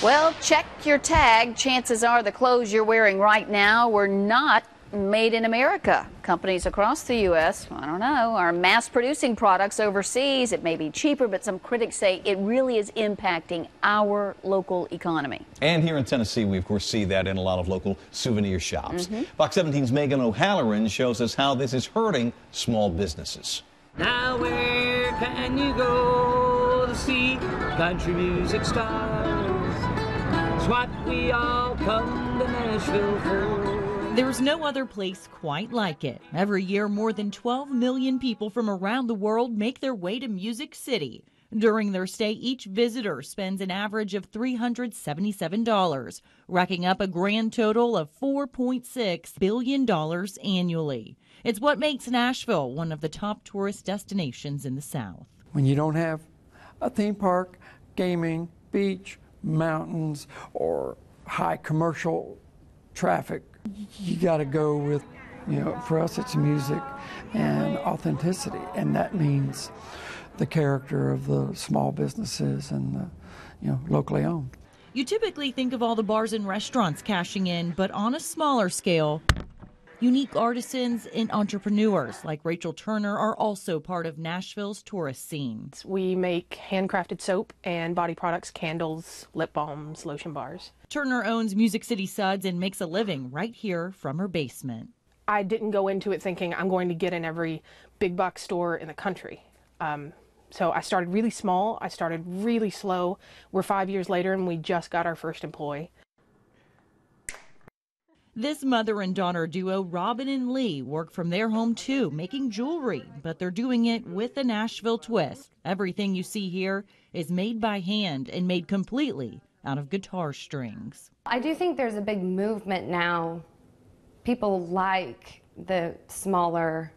Well, check your tag. Chances are the clothes you're wearing right now were not made in America. Companies across the U.S., I don't know, are mass producing products overseas. It may be cheaper, but some critics say it really is impacting our local economy. And here in Tennessee, we of course see that in a lot of local souvenir shops. Fox 17's Meagan O'Halloran shows us how this is hurting small businesses. Now where can you go to see country music stars? It's what we all come to Nashville for. There's no other place quite like it. Every year, more than 12 million people from around the world make their way to Music City. During their stay, each visitor spends an average of $377, racking up a grand total of $4.6 billion annually. It's what makes Nashville one of the top tourist destinations in the South. When you don't have a theme park, gaming, beach, mountains, or high commercial traffic, you got to go with, for us it's music and authenticity, and that means the character of the small businesses and the, locally owned. You typically think of all the bars and restaurants cashing in, but on a smaller scale, unique artisans and entrepreneurs like Rachel Turner are also part of Nashville's tourist scene. We make handcrafted soap and body products, candles, lip balms, lotion bars. Turner owns Music City Suds and makes a living right here from her basement. I didn't go into it thinking I'm going to get in every big box store in the country. So I started really small. I started really slow. We're 5 years later and we just got our first employee. This mother and daughter duo, Robin and Lee, work from their home too, making jewelry, but they're doing it with a Nashville twist. Everything you see here is made by hand and made completely out of guitar strings. I do think there's a big movement now. People like the smaller,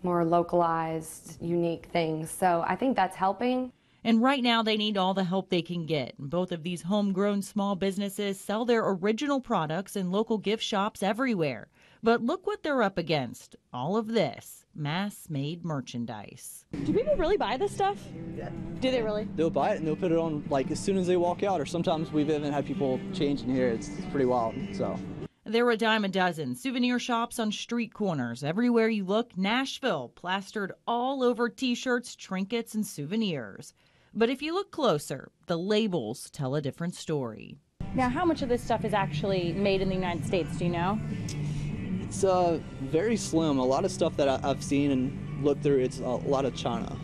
more localized, unique things. So I think that's helping. And right now they need all the help they can get. Both of these homegrown small businesses sell their original products in local gift shops everywhere. But look what they're up against. All of this mass-made merchandise. Do people really buy this stuff? Yeah. Do they really? They'll buy it and they'll put it on as soon as they walk out, or sometimes we've even had people change in here. It's pretty wild. So. They're a dime a dozen. Souvenir shops on street corners. Everywhere you look, Nashville plastered all over T-shirts, trinkets, and souvenirs. But if you look closer, the labels tell a different story. Now, how much of this stuff is actually made in the United States, do you know? It's very slim. A lot of stuff that I've seen and looked through, it's a lot of China.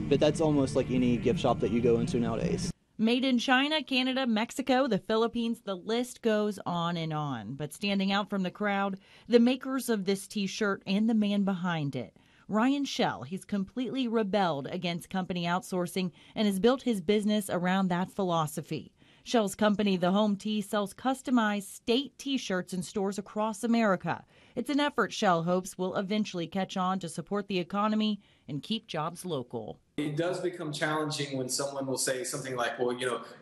But that's almost like any gift shop that you go into nowadays. Made in China, Canada, Mexico, the Philippines, the list goes on and on. But standing out from the crowd, the makers of this T-shirt and the man behind it. Ryan Shell, he's completely rebelled against company outsourcing and has built his business around that philosophy. Shell's company, The Home Tee, sells customized state T-shirts in stores across America. It's an effort Shell hopes will eventually catch on to support the economy and keep jobs local. It does become challenging when someone will say something like, well,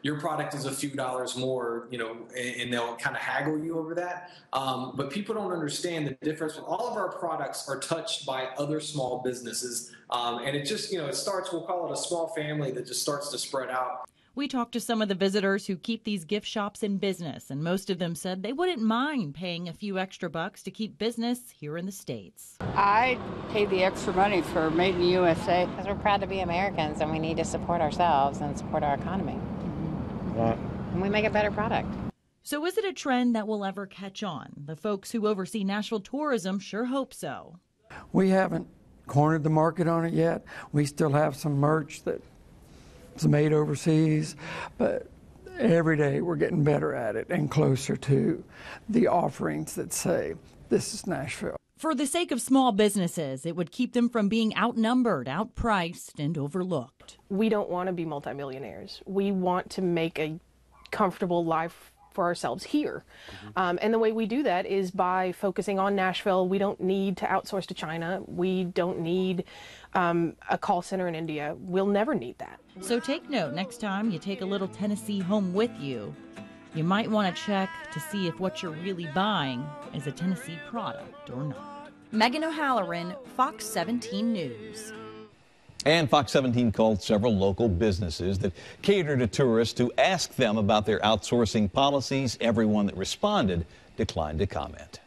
your product is a few dollars more, and they'll kind of haggle you over that. But people don't understand the difference. All of our products are touched by other small businesses. And it just, it starts, we'll call it a small family that just starts to spread out. We talked to some of the visitors who keep these gift shops in business, and most of them said they wouldn't mind paying a few extra bucks to keep business here in the States. I pay the extra money for Made in the USA. Because we're proud to be Americans and we need to support ourselves and support our economy. And we make a better product. So is it a trend that will ever catch on? The folks who oversee Nashville tourism sure hope so. We haven't cornered the market on it yet. We still have some merch that it's made overseas, but every day we're getting better at it and closer to the offerings that say, this is Nashville. For the sake of small businesses, it would keep them from being outnumbered, outpriced, and overlooked. We don't want to be multimillionaires. We want to make a comfortable life for ourselves here. And the way we do that is by focusing on Nashville. We don't need to outsource to China. We don't need a call center in India. We'll never need that. So take note next time you take a little Tennessee home with you. You might want to check to see if what you're really buying is a Tennessee product or not. Meagan O'Halloran, Fox 17 News. And Fox 17 called several local businesses that cater to tourists to ask them about their outsourcing policies. Everyone that responded declined to comment.